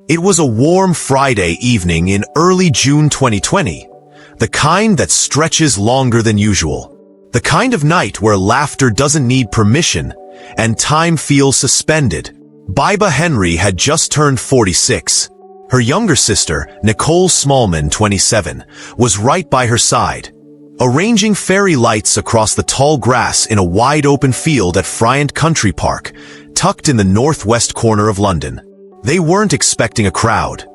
It was a warm Friday evening in early June 2020, the kind that stretches longer than usual. The kind of night where laughter doesn't need permission and time feels suspended. Bibaa Henry had just turned 46. Her younger sister, Nicole Smallman, 27, was right by her side, arranging fairy lights across the tall grass in a wide-open field at Friant Country Park, tucked in the northwest corner of London. They weren't expecting a crowd,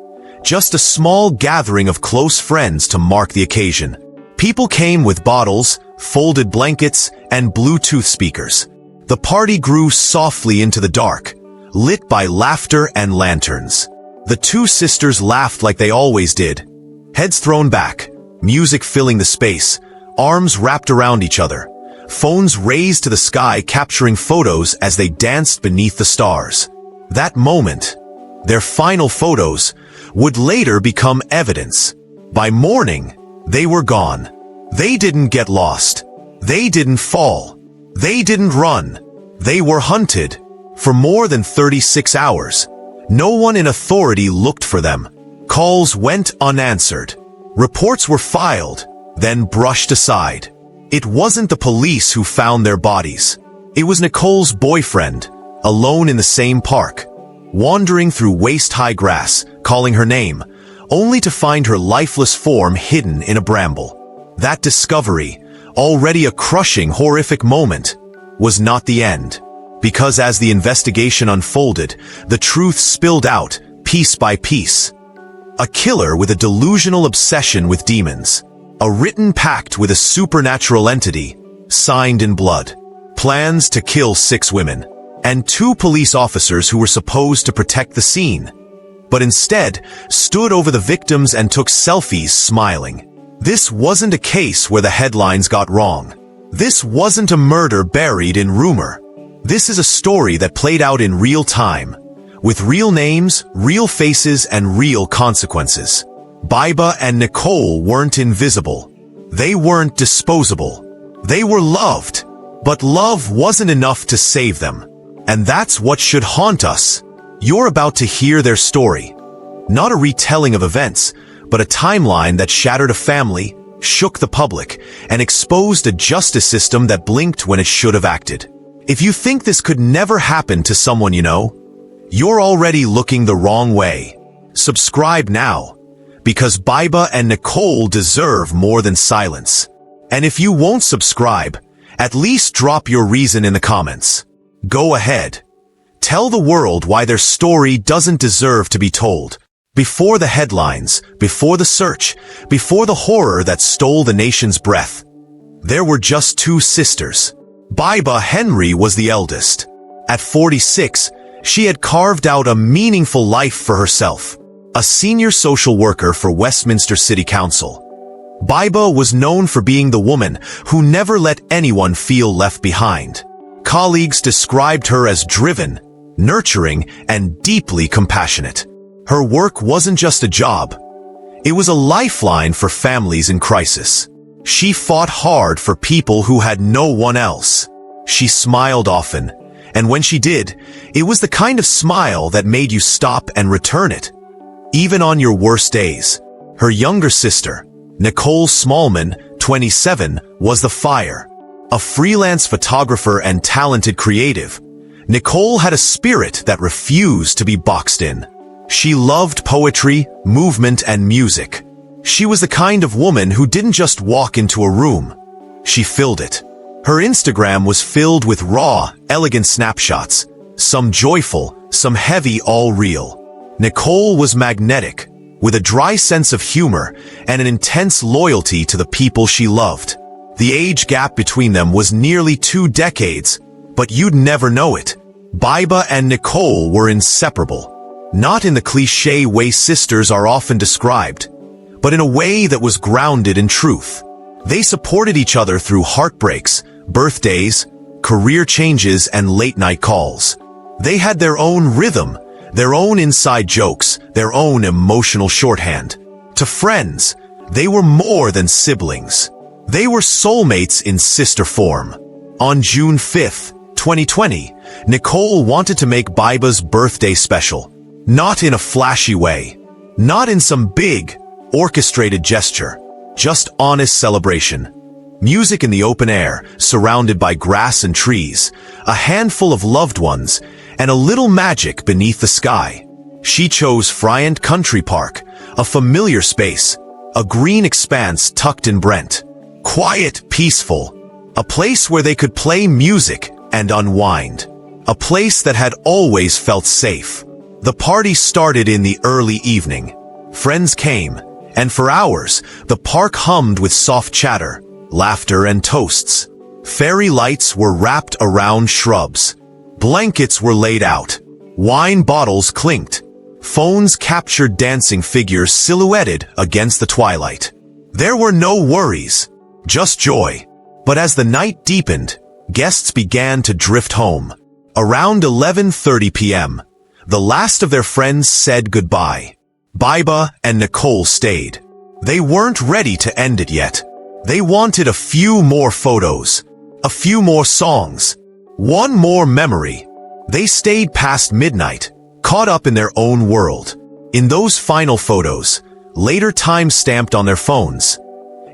just a small gathering of close friends to mark the occasion. People came with bottles, folded blankets, and Bluetooth speakers. The party grew softly into the dark, lit by laughter and lanterns. The two sisters laughed like they always did, heads thrown back, music filling the space, arms wrapped around each other, phones raised to the sky capturing photos as they danced beneath the stars. That moment, their final photos, would later become evidence. By morning, they were gone. They didn't get lost. They didn't fall. They didn't run. They were hunted. For more than 36 hours, no one in authority looked for them. Calls went unanswered. Reports were filed, then brushed aside. It wasn't the police who found their bodies. It was Nicole's boyfriend, alone in the same park, wandering through waist-high grass, calling her name, only to find her lifeless form hidden in a bramble. That discovery, already a crushing, horrific moment, was not the end. Because as the investigation unfolded, the truth spilled out, piece by piece. A killer with a delusional obsession with demons. A written pact with a supernatural entity, signed in blood. Plans to kill 6 women. And 2 police officers who were supposed to protect the scene, but instead stood over the victims and took selfies smiling. This wasn't a case where the headlines got wrong. This wasn't a murder buried in rumor. This is a story that played out in real time, with real names, real faces, and real consequences. Bibaa and Nicole weren't invisible. They weren't disposable. They were loved, but love wasn't enough to save them. And that's what should haunt us. You're about to hear their story. Not a retelling of events, but a timeline that shattered a family, shook the public, and exposed a justice system that blinked when it should have acted. If you think this could never happen to someone you know, you're already looking the wrong way. Subscribe now, because Bibaa and Nicole deserve more than silence. And if you won't subscribe, at least drop your reason in the comments. Go ahead. Tell the world why their story doesn't deserve to be told. Before the headlines, before the search, before the horror that stole the nation's breath, there were just 2 sisters. Bibaa Henry was the eldest. At 46, she had carved out a meaningful life for herself. A senior social worker for Westminster City Council. Bibaa was known for being the woman who never let anyone feel left behind. Colleagues described her as driven, nurturing, and deeply compassionate. Her work wasn't just a job. It was a lifeline for families in crisis. She fought hard for people who had no one else. She smiled often, and when she did, it was the kind of smile that made you stop and return it, even on your worst days. Her younger sister, Nicole Smallman, 27, was the fire. A freelance photographer and talented creative, Nicole had a spirit that refused to be boxed in. She loved poetry, movement, and music. She was the kind of woman who didn't just walk into a room. She filled it. Her Instagram was filled with raw, elegant snapshots, some joyful, some heavy, all real. Nicole was magnetic, with a dry sense of humor and an intense loyalty to the people she loved. The age gap between them was nearly 2 decades, but you'd never know it. Bibaa and Nicole were inseparable, not in the cliché way sisters are often described, but in a way that was grounded in truth. They supported each other through heartbreaks, birthdays, career changes, and late-night calls. They had their own rhythm, their own inside jokes, their own emotional shorthand. To friends, they were more than siblings. They were soulmates in sister form. On June 5th, 2020, Nicole wanted to make Bibaa's birthday special. Not in a flashy way. Not in some big, orchestrated gesture. Just honest celebration. Music in the open air, surrounded by grass and trees, a handful of loved ones, and a little magic beneath the sky. She chose Friant Country Park, a familiar space, a green expanse tucked in Brent. Quiet, peaceful, a place where they could play music and unwind. A place that had always felt safe. The party started in the early evening. Friends came, and for hours, the park hummed with soft chatter, laughter and toasts. Fairy lights were wrapped around shrubs. Blankets were laid out. Wine bottles clinked. Phones captured dancing figures silhouetted against the twilight. There were no worries, just joy. But as the night deepened, guests began to drift home. Around 11:30 p.m., the last of their friends said goodbye. Bibaa and Nicole stayed. They weren't ready to end it yet. They wanted a few more photos, a few more songs, one more memory. They stayed past midnight, caught up in their own world. In those final photos, later time-stamped on their phones,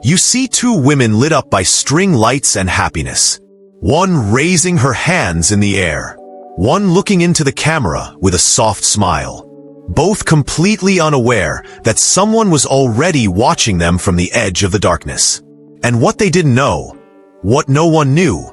you see two women lit up by string lights and happiness. One raising her hands in the air, one looking into the camera with a soft smile. Both completely unaware that someone was already watching them from the edge of the darkness. And what they didn't know, what no one knew,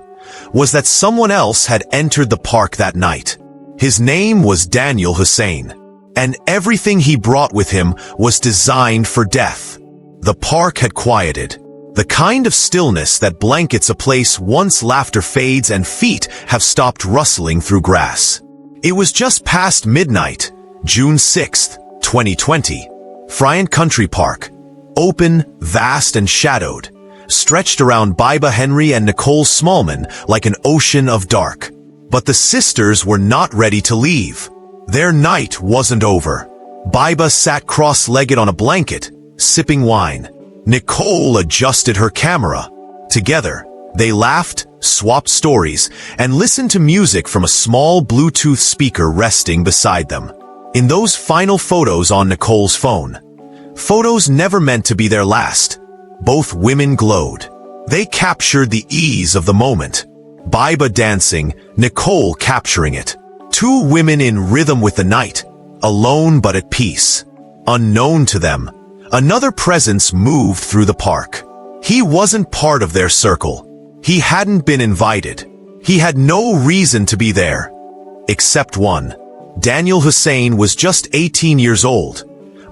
was that someone else had entered the park that night. His name was Daniel Hussein, and everything he brought with him was designed for death. The park had quieted, the kind of stillness that blankets a place once laughter fades and feet have stopped rustling through grass. It was just past midnight, June 6, 2020. Friant Country Park, open, vast and shadowed, stretched around Bibaa Henry and Nicole Smallman like an ocean of dark. But the sisters were not ready to leave. Their night wasn't over. Bibaa sat cross-legged on a blanket, sipping wine. Nicole adjusted her camera. Together, they laughed, swapped stories, and listened to music from a small Bluetooth speaker resting beside them. In those final photos on Nicole's phone, photos never meant to be their last, both women glowed. They captured the ease of the moment. Bibaa dancing, Nicole capturing it. Two women in rhythm with the night, alone but at peace. Unknown to them, another presence moved through the park. He wasn't part of their circle. He hadn't been invited. He had no reason to be there. Except one. Daniel Hussein was just 18 years old,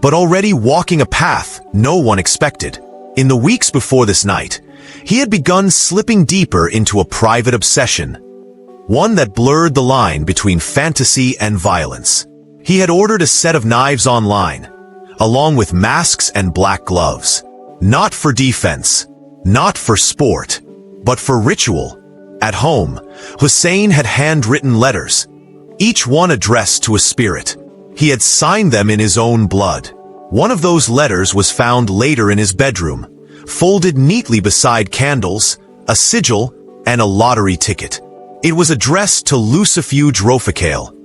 but already walking a path no one expected. In the weeks before this night, he had begun slipping deeper into a private obsession, one that blurred the line between fantasy and violence. He had ordered a set of knives online, along with masks and black gloves. Not for defense, not for sport, but for ritual. At home, Hussein had handwritten letters, each one addressed to a spirit. He had signed them in his own blood. One of those letters was found later in his bedroom, folded neatly beside candles, a sigil, and a lottery ticket. It was addressed to Lucifuge Roficale,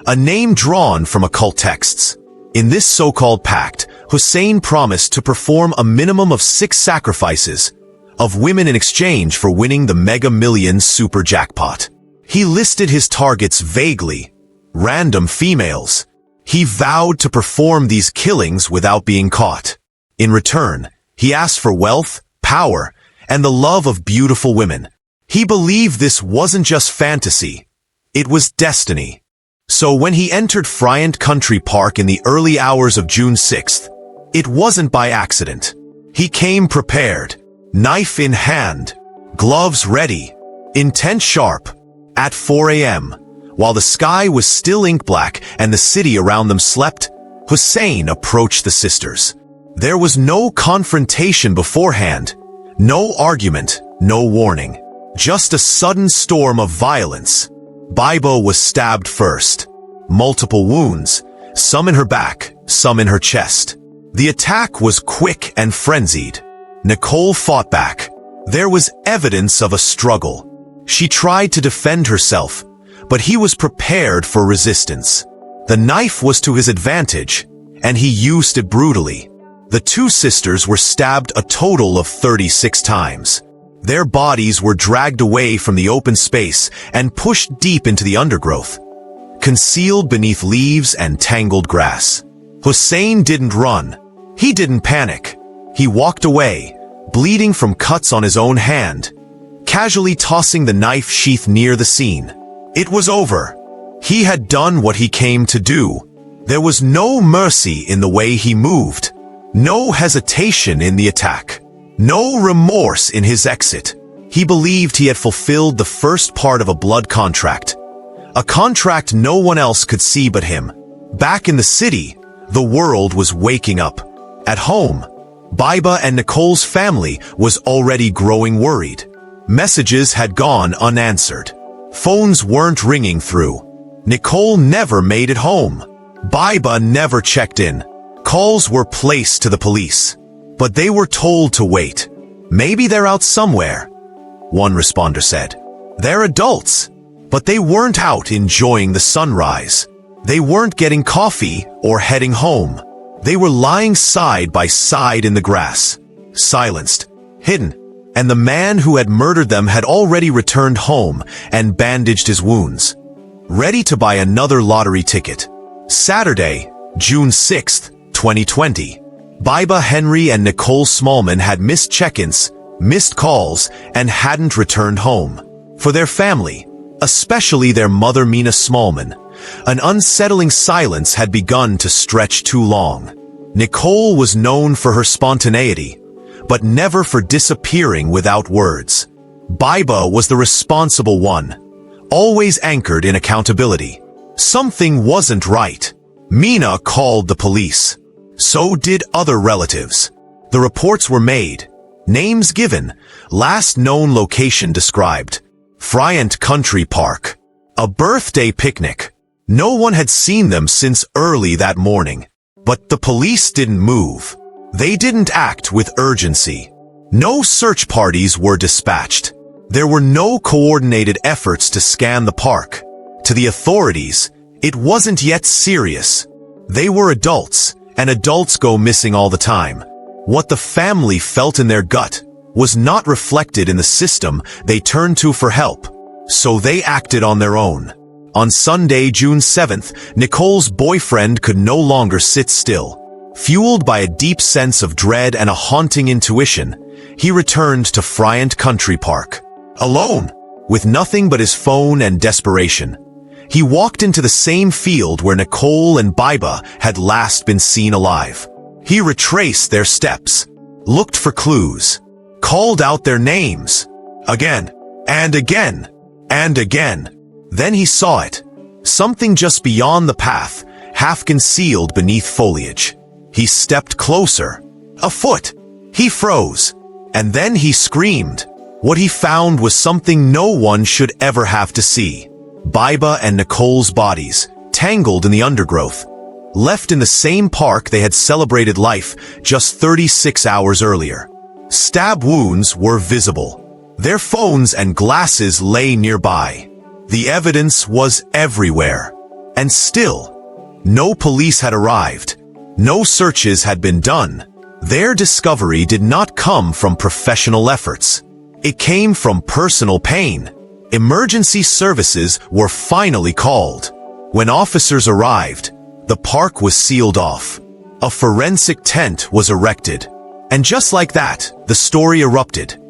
a name drawn from occult texts. In this so-called pact, Hussein promised to perform a minimum of 6 sacrifices of women in exchange for winning the Mega Millions super jackpot. He listed his targets vaguely, random females. He vowed to perform these killings without being caught. In return, he asked for wealth, power, and the love of beautiful women. He believed this wasn't just fantasy, it was destiny. So when he entered Friant Country Park in the early hours of June 6th, it wasn't by accident. He came prepared, knife in hand, gloves ready, intent sharp. At 4 a.m., while the sky was still ink black and the city around them slept, Hussein approached the sisters. There was no confrontation beforehand, no argument, no warning. Just a sudden storm of violence. Bibaa was stabbed first. Multiple wounds, some in her back, some in her chest. The attack was quick and frenzied. Nicole fought back. There was evidence of a struggle. She tried to defend herself, but he was prepared for resistance. The knife was to his advantage, and he used it brutally. The two sisters were stabbed a total of 36 times. Their bodies were dragged away from the open space and pushed deep into the undergrowth, concealed beneath leaves and tangled grass. Hussein didn't run. He didn't panic. He walked away, bleeding from cuts on his own hand, casually tossing the knife sheath near the scene. It was over. He had done what he came to do. There was no mercy in the way he moved, no hesitation in the attack, no remorse in his exit. He believed he had fulfilled the first part of a blood contract, a contract no one else could see but him. Back in the city, the world was waking up. At home, Bibaa and Nicole's family was already growing worried. Messages had gone unanswered. Phones weren't ringing through. Nicole never made it home. Bibaa never checked in. Calls were placed to the police, but they were told to wait. Maybe they're out somewhere, one responder said. They're adults, but they weren't out enjoying the sunrise. They weren't getting coffee or heading home. They were lying side by side in the grass, silenced, hidden, and the man who had murdered them had already returned home and bandaged his wounds, ready to buy another lottery ticket. Saturday, June 6, 2020. Bibaa Henry and Nicole Smallman had missed check-ins, missed calls, and hadn't returned home. For their family, especially their mother Mina Smallman, an unsettling silence had begun to stretch too long. Nicole was known for her spontaneity, but never for disappearing without words. Bibaa was the responsible one, always anchored in accountability. Something wasn't right. Mina called the police. So did other relatives. The reports were made, names given, last known location described. Friant Country Park. A birthday picnic. No one had seen them since early that morning. But the police didn't move. They didn't act with urgency. No search parties were dispatched. There were no coordinated efforts to scan the park. To the authorities, it wasn't yet serious. They were adults, and adults go missing all the time. What the family felt in their gut was not reflected in the system they turned to for help, so they acted on their own. On Sunday, June 7th, Nicole's boyfriend could no longer sit still. Fueled by a deep sense of dread and a haunting intuition, he returned to Friant Country Park. Alone, with nothing but his phone and desperation, he walked into the same field where Nicole and Bibaa had last been seen alive. He retraced their steps, looked for clues, called out their names, again, and again, and again. Then he saw it, something just beyond the path, half concealed beneath foliage. He stepped closer. A foot. He froze. And then he screamed. What he found was something no one should ever have to see. Bibaa and Nicole's bodies, tangled in the undergrowth, left in the same park they had celebrated life just 36 hours earlier. Stab wounds were visible. Their phones and glasses lay nearby. The evidence was everywhere. And still, no police had arrived. No searches had been done. Their discovery did not come from professional efforts. It came from personal pain. Emergency services were finally called. When officers arrived, the park was sealed off. A forensic tent was erected. And just like that, the story erupted.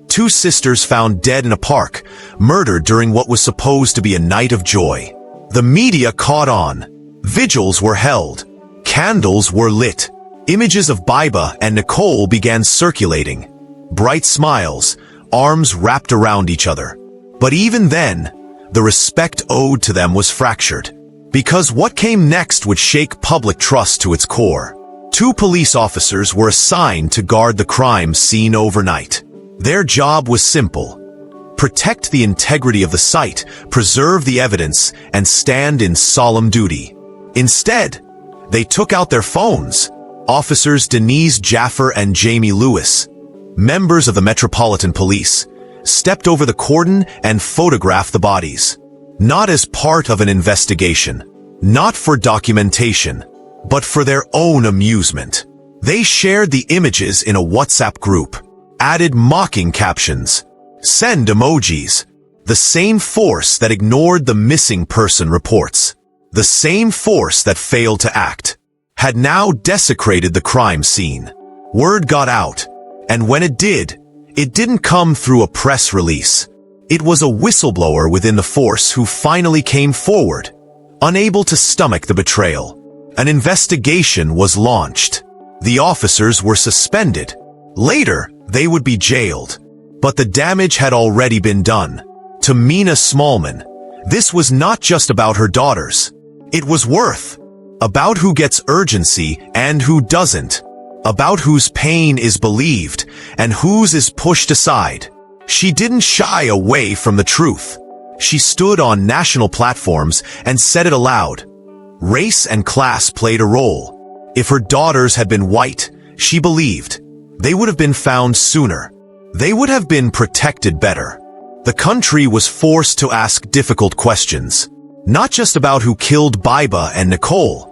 Two sisters found dead in a park, murdered during what was supposed to be a night of joy. The media caught on. Vigils were held. Candles were lit. Images of Bibaa and Nicole began circulating. Bright smiles, arms wrapped around each other. But even then, the respect owed to them was fractured. Because what came next would shake public trust to its core. Two police officers were assigned to guard the crime scene overnight. Their job was simple: protect the integrity of the site, preserve the evidence, and stand in solemn duty. Instead, they took out their phones. Officers Denise Jaffer and Jamie Lewis, members of the Metropolitan Police, stepped over the cordon and photographed the bodies. Not as part of an investigation, not for documentation, but for their own amusement. They shared the images in a WhatsApp group, added mocking captions, send emojis, the same force that ignored the missing person reports, the same force that failed to act, had now desecrated the crime scene. Word got out, and when it didn't come through a press release. It was a whistleblower within the force who finally came forward, unable to stomach the betrayal. An investigation was launched. The officers were suspended. Later, they would be jailed. But the damage had already been done. To Mina Smallman, this was not just about her daughters. It was worth. About who gets urgency and who doesn't. About whose pain is believed and whose is pushed aside. She didn't shy away from the truth. She stood on national platforms and said it aloud. Race and class played a role. If her daughters had been white, she believed, they would have been found sooner. They would have been protected better. The country was forced to ask difficult questions, not just about who killed Bibaa and Nicole,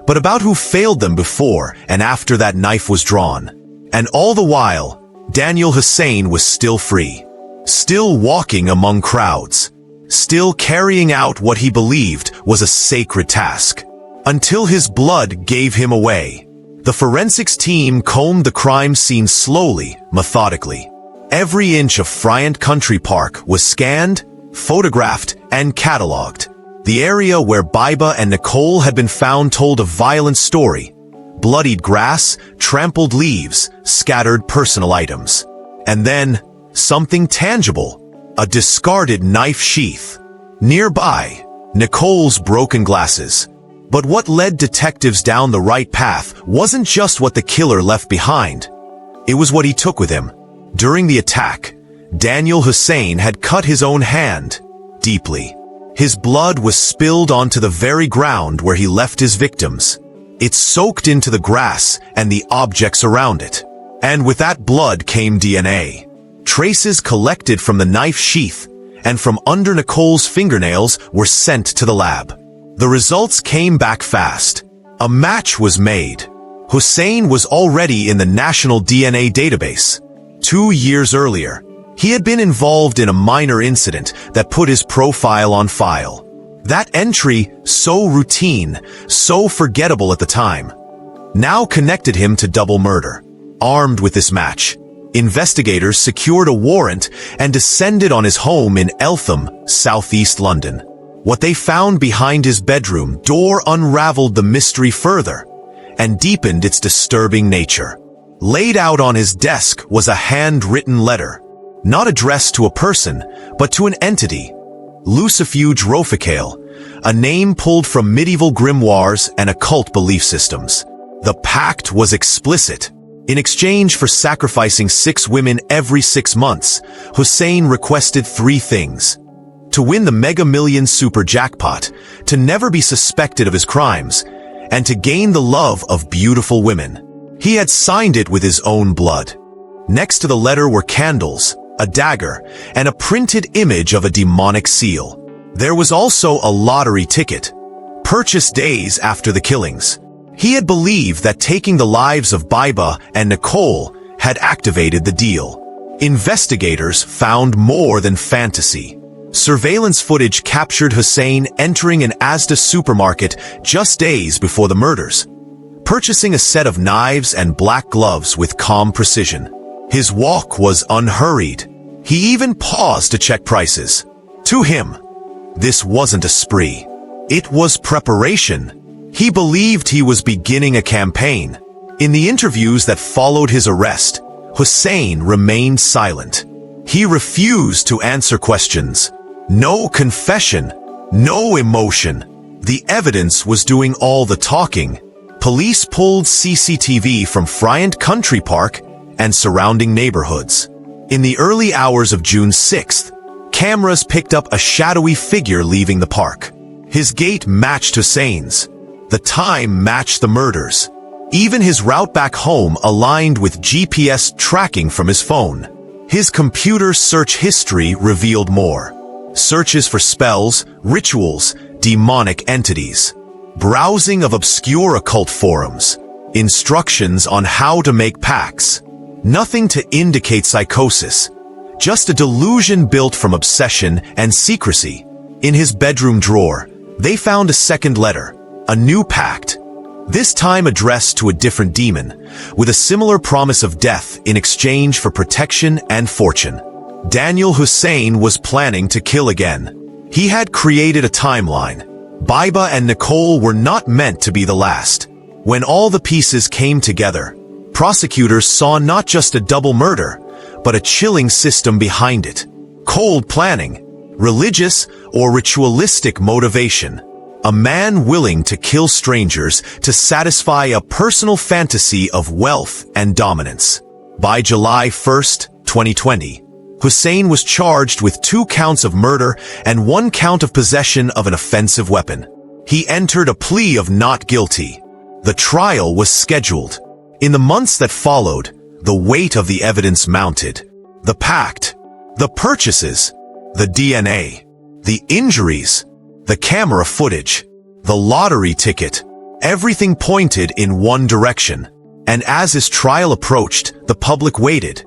but about who failed them before and after that knife was drawn. And all the while, Daniel Hussein was still free, still walking among crowds, still carrying out what he believed was a sacred task, until his blood gave him away. The forensics team combed the crime scene slowly, methodically. Every inch of Bryant Country Park was scanned, photographed, and cataloged. The area where Bibaa and Nicole had been found told a violent story. Bloodied grass, trampled leaves, scattered personal items. And then, something tangible, a discarded knife sheath. Nearby, Nicole's broken glasses. But what led detectives down the right path wasn't just what the killer left behind. It was what he took with him. During the attack, Daniel Hussein had cut his own hand, deeply. His blood was spilled onto the very ground where he left his victims. It soaked into the grass and the objects around it. And with that blood came DNA. Traces collected from the knife sheath and from under Nicole's fingernails were sent to the lab. The results came back fast. A match was made. Hussein was already in the National DNA Database. 2 years earlier, he had been involved in a minor incident that put his profile on file. That entry, so routine, so forgettable at the time, now connected him to double murder. Armed with this match, investigators secured a warrant and descended on his home in Eltham, southeast London. What they found behind his bedroom door unraveled the mystery further and deepened its disturbing nature. Laid out on his desk was a handwritten letter, not addressed to a person, but to an entity. Lucifuge Roficale, a name pulled from medieval grimoires and occult belief systems. The pact was explicit. In exchange for sacrificing 6 women every 6 months, Hussein requested 3 things. To win the Mega Millions super jackpot, to never be suspected of his crimes, and to gain the love of beautiful women. He had signed it with his own blood. Next to the letter were candles, a dagger, and a printed image of a demonic seal. There was also a lottery ticket, purchased days after the killings. He had believed that taking the lives of Bibaa and Nicole had activated the deal. Investigators found more than fantasy. Surveillance footage captured Hussein entering an Asda supermarket just days before the murders, purchasing a set of knives and black gloves with calm precision. His walk was unhurried. He even paused to check prices. To him, this wasn't a spree. It was preparation. He believed he was beginning a campaign. In the interviews that followed his arrest, Hussein remained silent. He refused to answer questions. No confession, no emotion. The evidence was doing all the talking. Police pulled CCTV from Bryant Country Park and surrounding neighborhoods. In the early hours of June 6th, cameras picked up a shadowy figure leaving the park. His gait matched Hussein's. The time matched the murders. Even his route back home aligned with GPS tracking from his phone. His computer search history revealed more. Searches for spells, rituals, demonic entities. browsing of obscure occult forums, instructions on how to make pacts. Nothing to indicate psychosis, just a delusion built from obsession and secrecy. In his bedroom drawer, they found a second letter, a new pact, this time addressed to a different demon, with a similar promise of death in exchange for protection and fortune. Daniel Hussein was planning to kill again. He had created a timeline. Bibaa and Nicole were not meant to be the last. When all the pieces came together, prosecutors saw not just a double murder, but a chilling system behind it. Cold planning, religious or ritualistic motivation. A man willing to kill strangers to satisfy a personal fantasy of wealth and dominance. By July 1st, 2020, Hussein was charged with 2 counts of murder and 1 count of possession of an offensive weapon. He entered a plea of not guilty. The trial was scheduled. In the months that followed, the weight of the evidence mounted. The pact, the purchases, the DNA, the injuries, the camera footage, the lottery ticket, everything pointed in one direction. And as his trial approached, the public waited,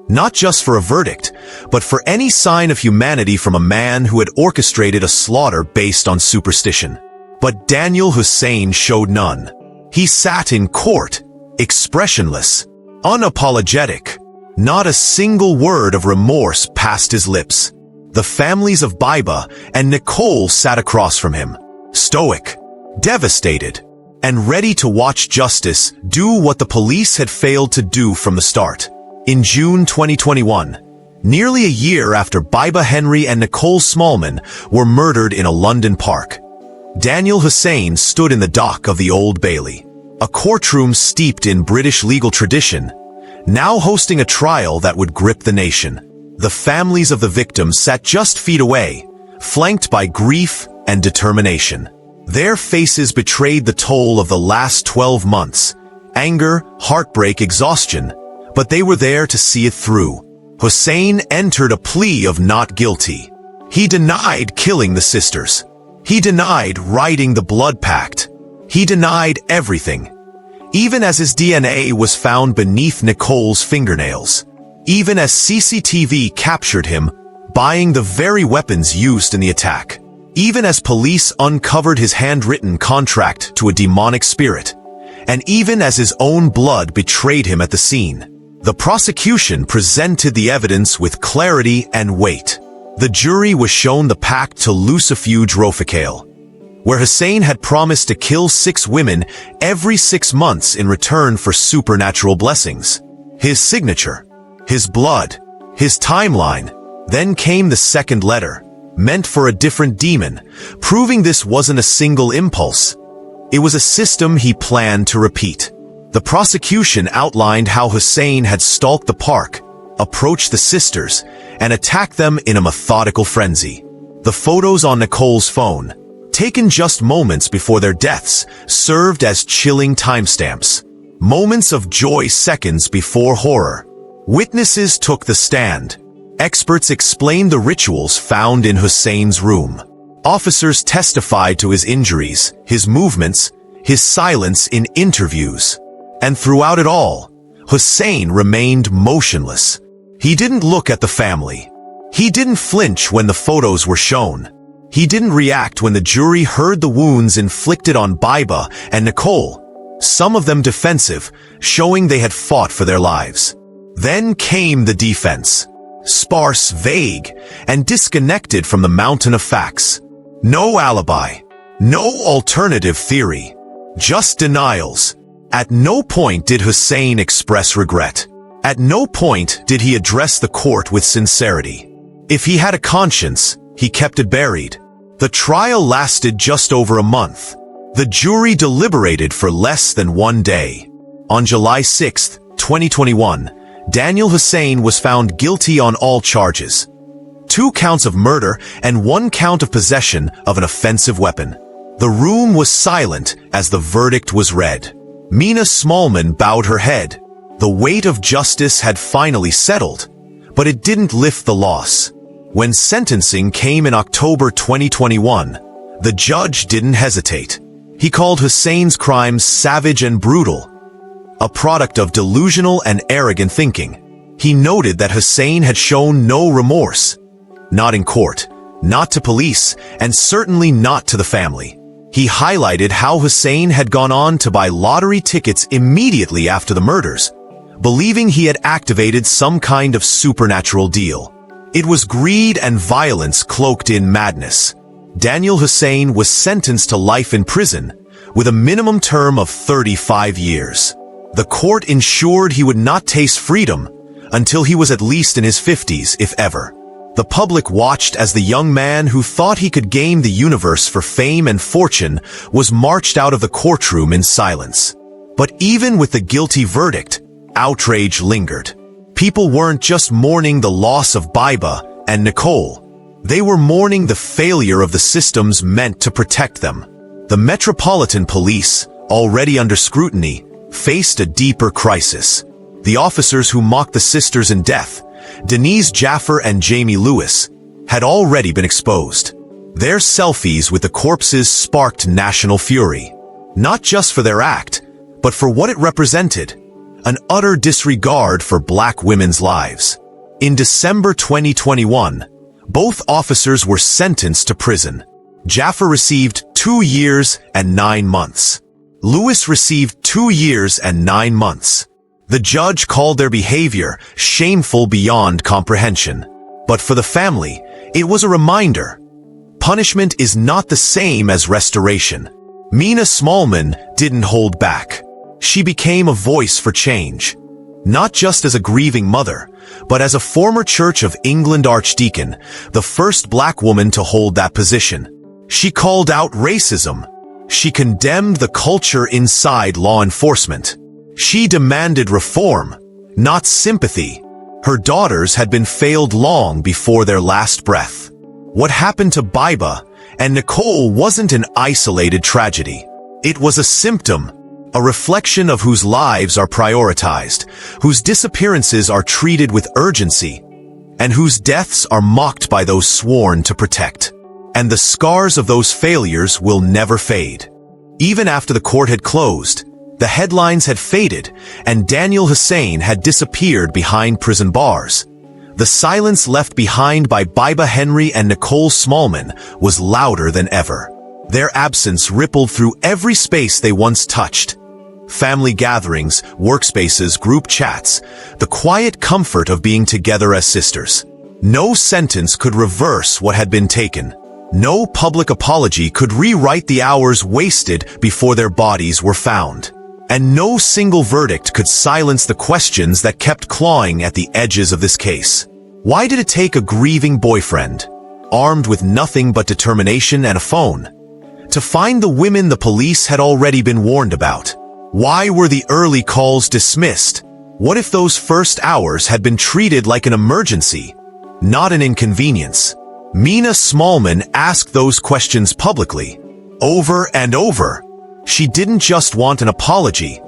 not just for a verdict, but for any sign of humanity from a man who had orchestrated a slaughter based on superstition. But Daniel Hussein showed none. He sat in court, expressionless, unapologetic. Not a single word of remorse passed his lips. The families of Bibaa and Nicole sat across from him, stoic, devastated, and ready to watch justice do what the police had failed to do from the start. In June 2021, nearly a year after Bibaa Henry and Nicole Smallman were murdered in a London park, Daniel Hussein stood in the dock of the Old Bailey, a courtroom steeped in British legal tradition, now hosting a trial that would grip the nation. The families of the victims sat just feet away, flanked by grief and determination. Their faces betrayed the toll of the last 12 months, anger, heartbreak, exhaustion, but they were there to see it through. Hussein entered a plea of not guilty. He denied killing the sisters. He denied writing the blood pact. He denied everything, even as his DNA was found beneath Nicole's fingernails, even as CCTV captured him buying the very weapons used in the attack, even as police uncovered his handwritten contract to a demonic spirit, and even as his own blood betrayed him at the scene. The prosecution presented the evidence with clarity and weight. The jury was shown the pact to Lucifuge Roficale, where Hussein had promised to kill 6 women every 6 months in return for supernatural blessings. His signature, his blood, his timeline. Then came the second letter, meant for a different demon, proving this wasn't a single impulse. It was a system he planned to repeat. The prosecution outlined how Hussein had stalked the park, approached the sisters, and attacked them in a methodical frenzy. The photos on Nicole's phone, taken just moments before their deaths, served as chilling timestamps. Moments of joy seconds before horror. Witnesses took the stand. Experts explained the rituals found in Hussein's room. Officers testified to his injuries, his movements, his silence in interviews. And throughout it all, Hussein remained motionless. He didn't look at the family. He didn't flinch when the photos were shown. He didn't react when the jury heard the wounds inflicted on Bibaa and Nicole, some of them defensive, showing they had fought for their lives. Then came the defense. Sparse, vague, and disconnected from the mountain of facts. No alibi. No alternative theory. Just denials. At no point did Hussein express regret. At no point did he address the court with sincerity. If he had a conscience, he kept it buried. The trial lasted just over a month. The jury deliberated for less than 1 day. On July 6, 2021, Daniel Hussein was found guilty on all charges. 2 counts of murder and 1 count of possession of an offensive weapon. The room was silent as the verdict was read. Mina Smallman bowed her head. The weight of justice had finally settled, but it didn't lift the loss. When sentencing came in October 2021, the judge didn't hesitate. He called Hussein's crimes savage and brutal, a product of delusional and arrogant thinking. He noted that Hussein had shown no remorse, not in court, not to police, and certainly not to the family. He highlighted how Hussein had gone on to buy lottery tickets immediately after the murders, believing he had activated some kind of supernatural deal. It was greed and violence cloaked in madness. Daniel Hussein was sentenced to life in prison, with a minimum term of 35 years. The court ensured he would not taste freedom until he was at least in his 50s, if ever. The public watched as the young man who thought he could game the universe for fame and fortune was marched out of the courtroom in silence. But even with the guilty verdict, outrage lingered. People weren't just mourning the loss of Bibaa and Nicole. They were mourning the failure of the systems meant to protect them. The Metropolitan Police, already under scrutiny, faced a deeper crisis. The officers who mocked the sisters in death, Denise Jaffer and Jamie Lewis, had already been exposed. Their selfies with the corpses sparked national fury, not just for their act, but for what it represented, an utter disregard for black women's lives. In December 2021, both officers were sentenced to prison. Jaffer received 2 years and 9 months. Lewis received 2 years and 9 months. The judge called their behavior shameful beyond comprehension. But for the family, it was a reminder. Punishment is not the same as restoration. Mina Smallman didn't hold back. She became a voice for change. Not just as a grieving mother, but as a former Church of England archdeacon, the first black woman to hold that position. She called out racism. She condemned the culture inside law enforcement. She demanded reform, not sympathy. Her daughters had been failed long before their last breath. What happened to Bibaa and Nicole wasn't an isolated tragedy. It was a symptom, a reflection of whose lives are prioritized, whose disappearances are treated with urgency, and whose deaths are mocked by those sworn to protect. And the scars of those failures will never fade. Even after the court had closed, the headlines had faded, and Daniel Hussein had disappeared behind prison bars. The silence left behind by Bibaa Henry and Nicole Smallman was louder than ever. Their absence rippled through every space they once touched. Family gatherings, workspaces, group chats, the quiet comfort of being together as sisters. No sentence could reverse what had been taken. No public apology could rewrite the hours wasted before their bodies were found. And no single verdict could silence the questions that kept clawing at the edges of this case. Why did it take a grieving boyfriend, armed with nothing but determination and a phone, to find the women the police had already been warned about? Why were the early calls dismissed? What if those first hours had been treated like an emergency, not an inconvenience? Mina Smallman asked those questions publicly, over and over. She didn't just want an apology.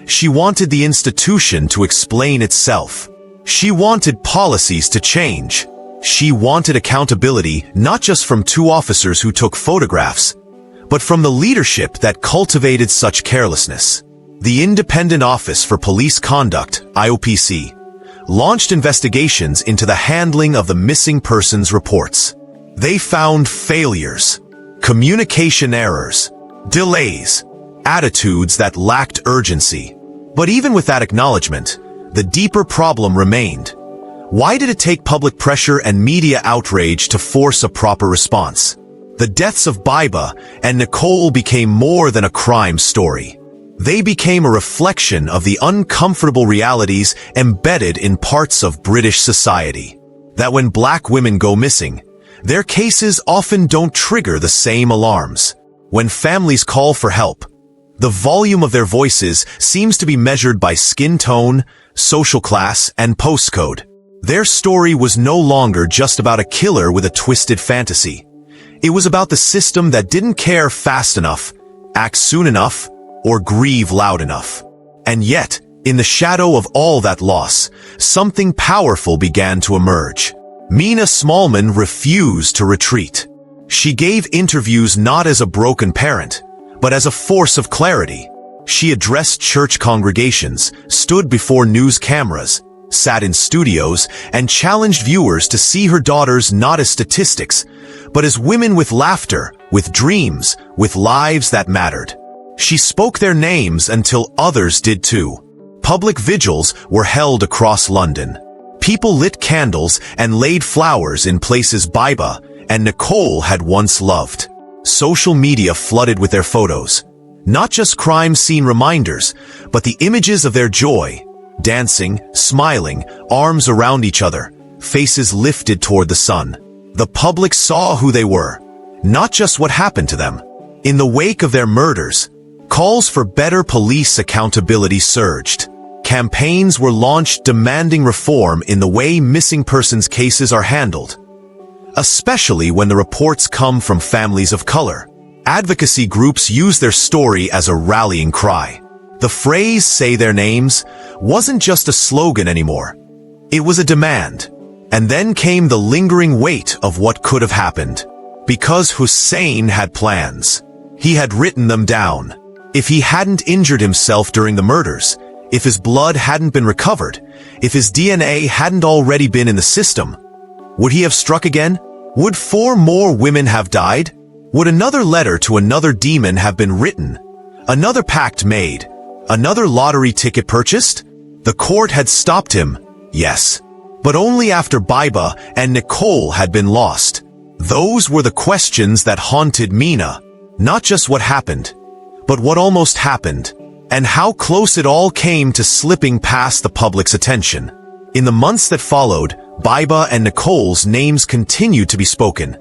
She wanted the institution to explain itself. She wanted policies to change. She wanted accountability not just from 2 officers who took photographs, but from the leadership that cultivated such carelessness. The Independent Office for Police Conduct, IOPC, launched investigations into the handling of the missing persons reports. They found failures, communication errors, delays, attitudes that lacked urgency. But even with that acknowledgement, the deeper problem remained. Why did it take public pressure and media outrage to force a proper response? The deaths of Bibaa and Nicole became more than a crime story. They became a reflection of the uncomfortable realities embedded in parts of British society. That when black women go missing, their cases often don't trigger the same alarms. When families call for help, the volume of their voices seems to be measured by skin tone, social class, and postcode. Their story was no longer just about a killer with a twisted fantasy. It was about the system that didn't care fast enough, act soon enough, or grieve loud enough. And yet, in the shadow of all that loss, something powerful began to emerge. Mina Smallman refused to retreat. She gave interviews not as a broken parent, but as a force of clarity. She addressed church congregations, stood before news cameras, sat in studios, and challenged viewers to see her daughters not as statistics, but as women with laughter, with dreams, with lives that mattered. She spoke their names until others did too. Public vigils were held across London. People lit candles and laid flowers in places Bibaa and Nicole had once loved. Social media flooded with their photos. Not just crime scene reminders, but the images of their joy, dancing, smiling, arms around each other, faces lifted toward the sun. The public saw who they were, not just what happened to them. In the wake of their murders, calls for better police accountability surged. Campaigns were launched demanding reform in the way missing persons cases are handled, especially when the reports come from families of color. Advocacy groups used their story as a rallying cry. The phrase "say their names" wasn't just a slogan anymore. It was a demand. And then came the lingering weight of what could have happened. Because Hussein had plans. He had written them down. If he hadn't injured himself during the murders, if his blood hadn't been recovered, if his DNA hadn't already been in the system, would he have struck again? Would 4 more women have died? Would another letter to another demon have been written? Another pact made? Another lottery ticket purchased? The court had stopped him, yes, but only after Bibaa and Nicole had been lost. Those were the questions that haunted Mina. Not just what happened, but what almost happened, and how close it all came to slipping past the public's attention. In the months that followed, Bibaa and Nicole's names continued to be spoken.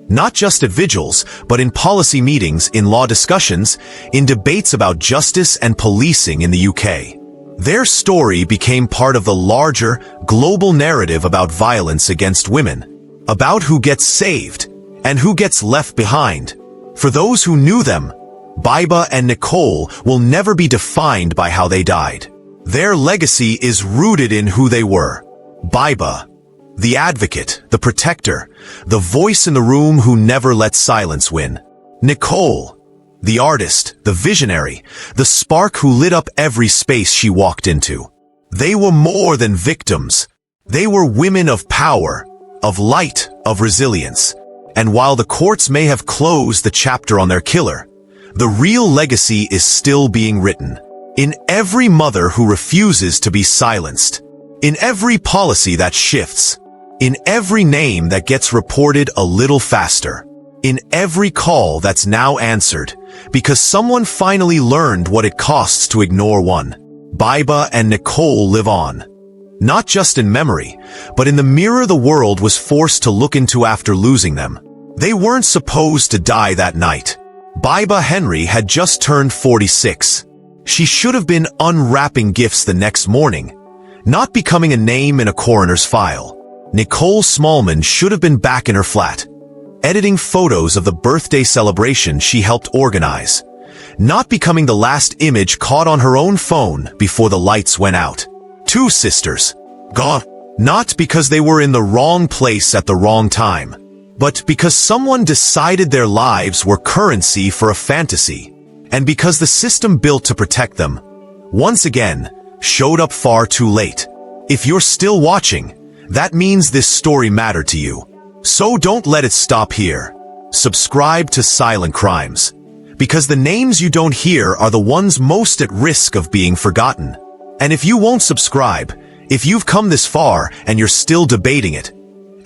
Not just at vigils, but in policy meetings, in law discussions, in debates about justice and policing in the UK. Their story became part of the larger, global narrative about violence against women, about who gets saved and who gets left behind. For those who knew them, Bibaa and Nicole will never be defined by how they died. Their legacy is rooted in who they were. Bibaa, the advocate, the protector, the voice in the room who never let silence win. Nicole, the artist, the visionary, the spark who lit up every space she walked into. They were more than victims. They were women of power, of light, of resilience. And while the courts may have closed the chapter on their killer, the real legacy is still being written. In every mother who refuses to be silenced. In every policy that shifts. In every name that gets reported a little faster. In every call that's now answered, because someone finally learned what it costs to ignore one. Bibaa and Nicole live on. Not just in memory, but in the mirror the world was forced to look into after losing them. They weren't supposed to die that night. Bibaa Henry had just turned 46. She should have been unwrapping gifts the next morning, not becoming a name in a coroner's file. Nicole Smallman should have been back in her flat, editing photos of the birthday celebration she helped organize, not becoming the last image caught on her own phone before the lights went out. 2 sisters, gone, not because they were in the wrong place at the wrong time, but because someone decided their lives were currency for a fantasy, and because the system built to protect them, once again, showed up far too late. If you're still watching, that means this story mattered to you. So don't let it stop here. Subscribe to Silent Crimes, because the names you don't hear are the ones most at risk of being forgotten. And if you won't subscribe, if you've come this far and you're still debating it,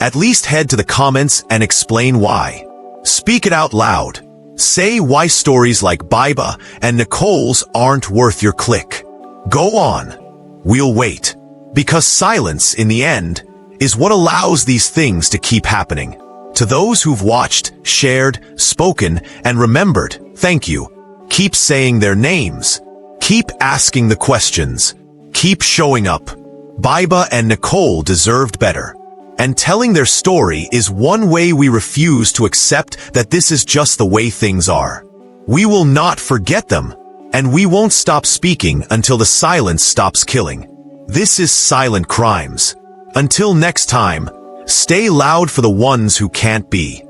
at least head to the comments and explain why. Speak it out loud. Say why stories like Bibaa and Nicole's aren't worth your click. Go on. We'll wait. Because silence, in the end, is what allows these things to keep happening. To those who've watched, shared, spoken, and remembered, thank you. Keep saying their names. Keep asking the questions. Keep showing up. Bibaa and Nicole deserved better. And telling their story is one way we refuse to accept that this is just the way things are. We will not forget them, and we won't stop speaking until the silence stops killing. This is Silent Crimes. Until next time, stay loud for the ones who can't be.